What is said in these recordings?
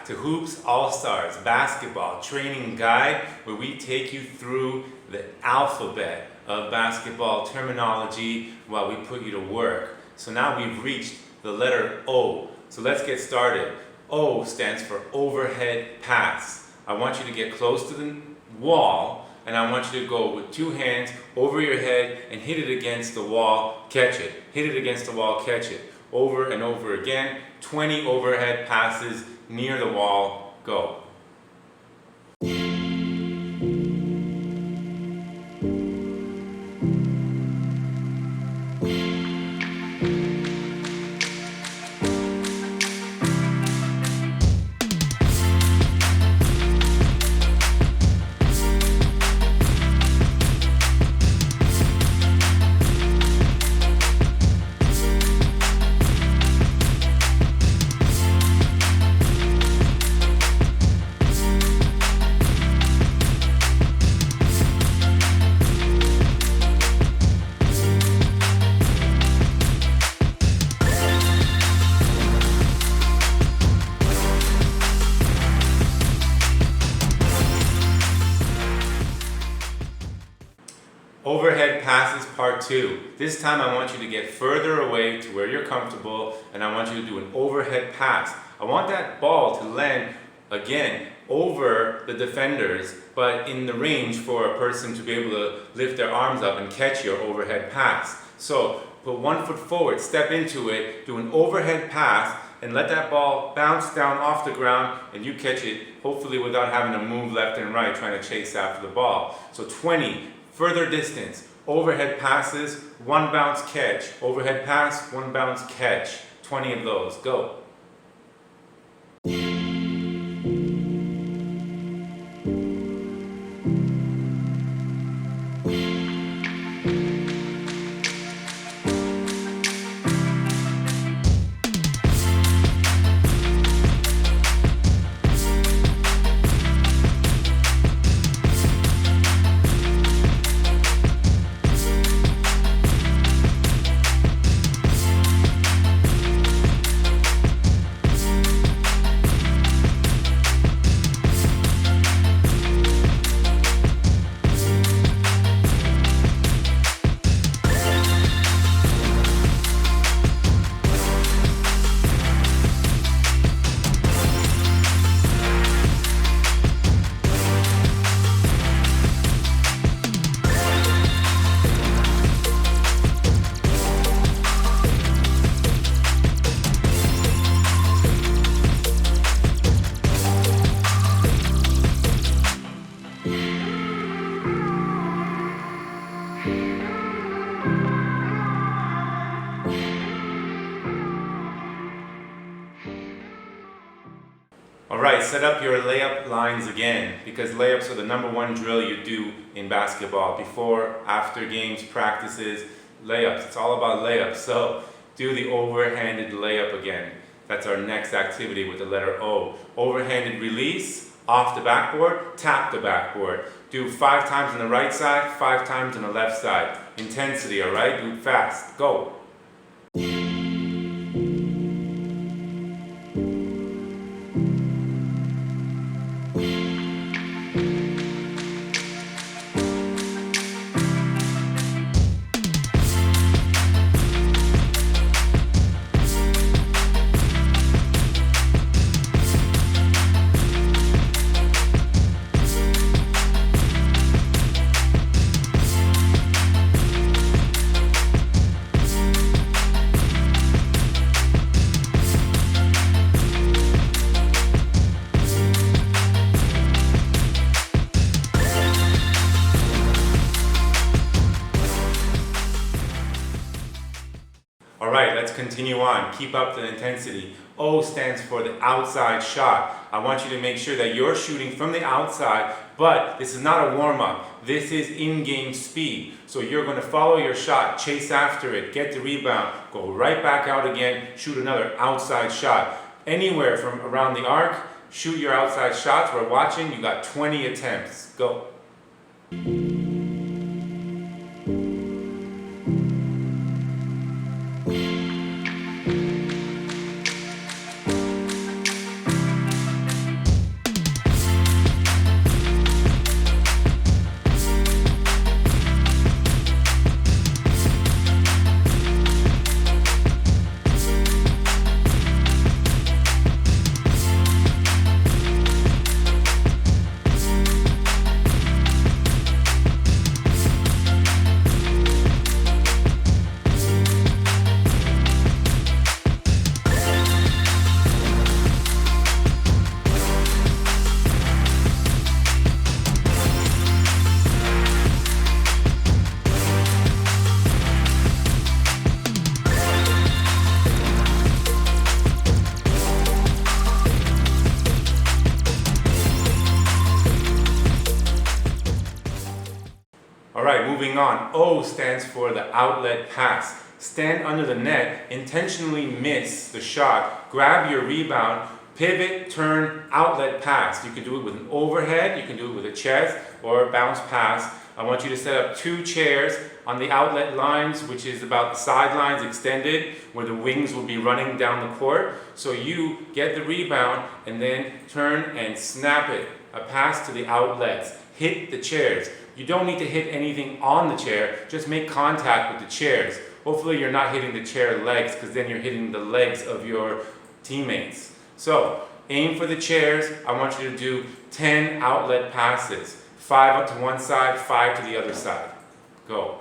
to Hoops All-Stars Basketball Training Guide, where we take you through the alphabet of basketball terminology while we put you to work. So now we've reached the letter O. So let's get started. O stands for overhead pass. I want you to get close to the wall, and I want you to go with two hands over your head and hit it against the wall, catch it. Hit it against the wall, catch it. Over and over again. 20 overhead passes near the wall. Go. Overhead passes part 2. This time I want you to get further away to where you're comfortable, and I want you to do an overhead pass. I want that ball to land again over the defenders, but in the range for a person to be able to lift their arms up and catch your overhead pass. So put 1 foot forward, step into it, do an overhead pass, and let that ball bounce down off the ground and you catch it, hopefully without having to move left and right trying to chase after the ball. So 20. Further distance, overhead passes, 1 bounce catch. Overhead pass, 1 bounce catch. 20 of those. Go. Alright, set up your layup lines again, because layups are the #1 drill you do in basketball. Before, after games, practices, layups. It's all about layups. So do the overhanded layup again. That's our next activity with the letter O. Overhanded release, off the backboard, tap the backboard. Do 5 times on the right side, 5 times on the left side. Intensity, alright? Do it fast. Go. Alright, let's continue on. Keep up the intensity. O stands for the outside shot. I want you to make sure that you're shooting from the outside, but this is not a warm-up. This is in-game speed. So you're going to follow your shot, chase after it, get the rebound, go right back out again, shoot another outside shot. Anywhere from around the arc, shoot your outside shots. We're watching. You got 20 attempts. Go. Alright, moving on. O stands for the outlet pass. Stand under the net, intentionally miss the shot, grab your rebound, pivot, turn, outlet pass. You can do it with an overhead, you can do it with a chest, or a bounce pass. I want you to set up 2 chairs on the outlet lines, which is about the sidelines extended, where the wings will be running down the court. So you get the rebound and then turn and snap it. A pass to the outlets. Hit the chairs. You don't need to hit anything on the chair, just make contact with the chairs. Hopefully you're not hitting the chair legs, because then you're hitting the legs of your teammates. So aim for the chairs. I want you to do 10 outlet passes. 5 up to one side, 5 to the other side. Go.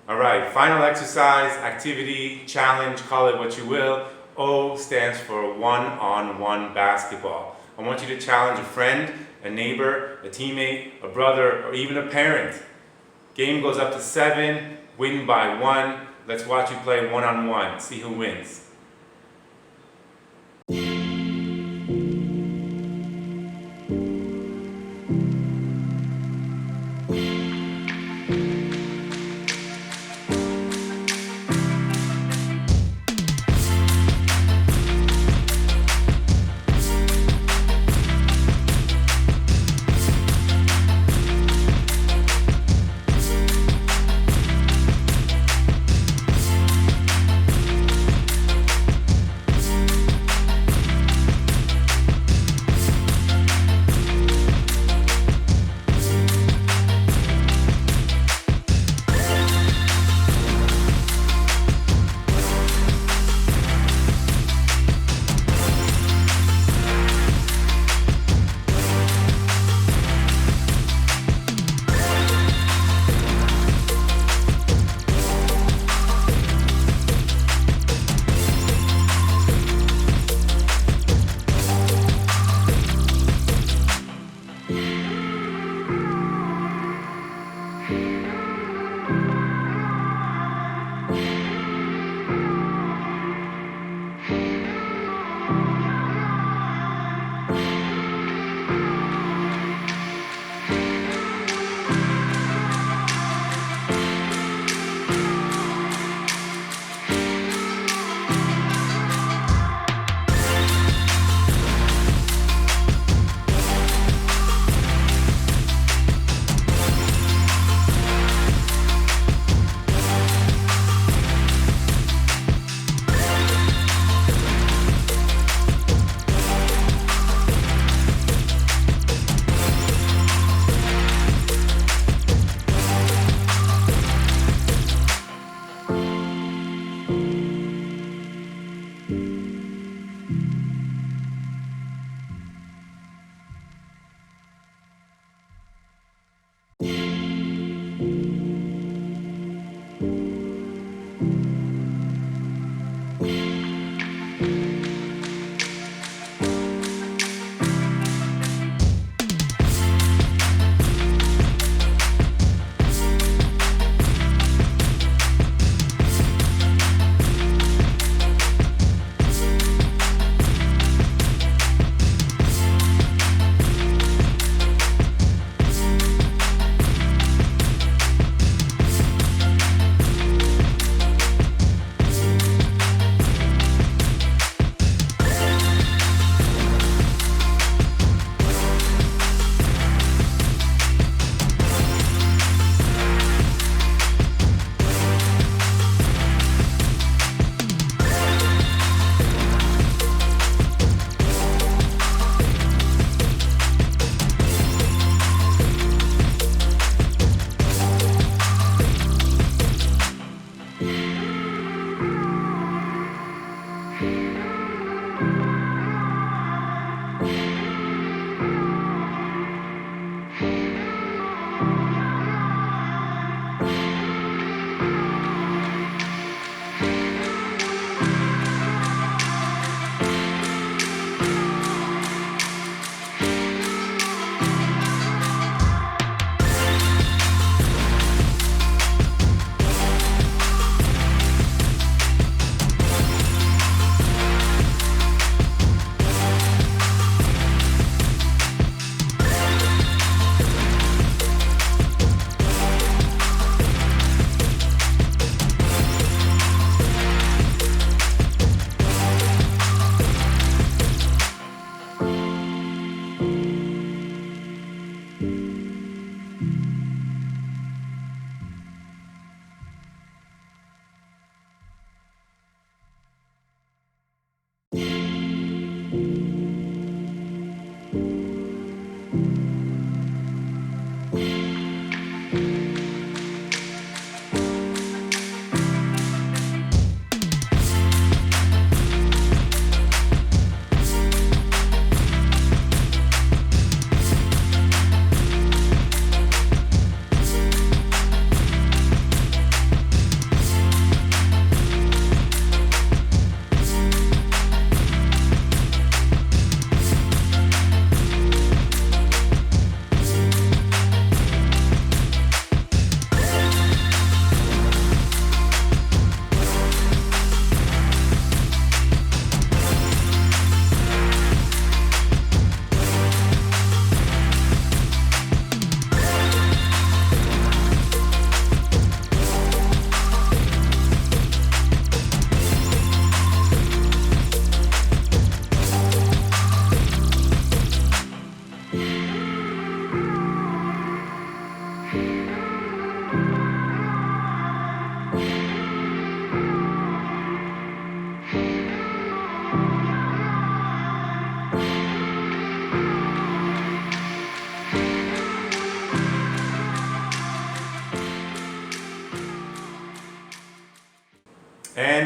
Alright, final exercise, activity, challenge, call it what you will. O stands for one-on-one basketball. I want you to challenge a friend, a neighbor, a teammate, a brother, or even a parent. Game goes up to 7, win by 1. Let's watch you play one-on-one, see who wins.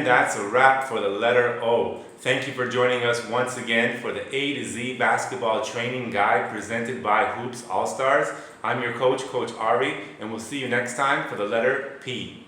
And that's a wrap for the letter O. Thank you for joining us once again for the A to Z basketball training guide presented by Hoops All-Stars. I'm your coach, Coach Ari, and we'll see you next time for the letter P.